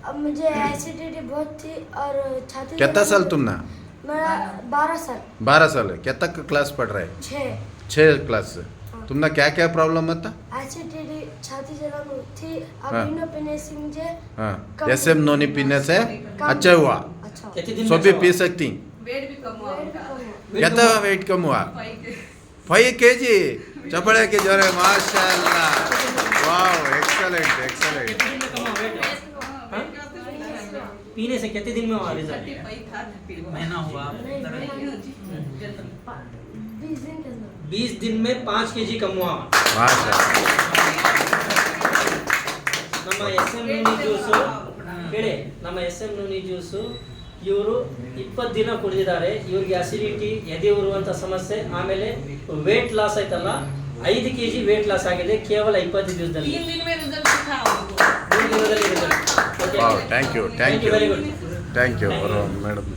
अब मुझे एसिडिटी बहुत थी और छाती कितना साल तुमने? मेरा 12 साल 12 साल है। क्या तक क्लास पढ़ रहे? 6 क्लास से। तुमने क्या क्या प्रॉब्लम था? एसिडिटी छाती जलन थी। अब हाँ। इनो पीने से मुझे हाँ, कम एसएम नोनी पीने से कम अच्छा हुआ। अच्छा कितने दिन सो में भी अच्छा पी हुआ? सकती। वेट भी कम हुआ वेट भी उनका। कम हुआ। कितना वेट कम हुआ? 5 kg। चपड़े के जोरे माशाल्लाह। Wow, excellent excellent. कितने दिन में कम हुआ वेट? हाँ? पीने से कितने दिन में हुआ रिजल्ट? महीना हुआ। 20 दिन के अंदर 20 दिन में 5 kg कम हुआ. ಮಾಷಾಅಲ್ಲಾ. ನಮ್ಮ ಎಸ್ ಎಂ ನೂನಿ ಜ್ಯೂಸು ಕೇಳಿ, ನಮ್ಮ ಎಸ್ ಎಂ ನೂನಿ ಜ್ಯೂಸು ಇವರು 20 ದಿನ ಕುಡಿದಿದ್ದಾರೆ. ಇವ್ರಿಗೆ ಅಸಿಡಿಟಿ, ಎದೆ ಉರುವಂಥ ಸಮಸ್ಯೆ, ಆಮೇಲೆ ವೇಟ್ ಲಾಸ್ ಆಯ್ತಲ್ಲ, 5 kg ವೇಟ್ ಲಾಸ್ ಆಗಿದೆ ಕೇವಲ 20 ದಿವಸದಲ್ಲಿ. 3 दिन में रिजल्ट दिखा हमको। 3 ದಿನದಲ್ಲಿ result. Okay. Wow, thank you Thank you, very good. Thank you madam.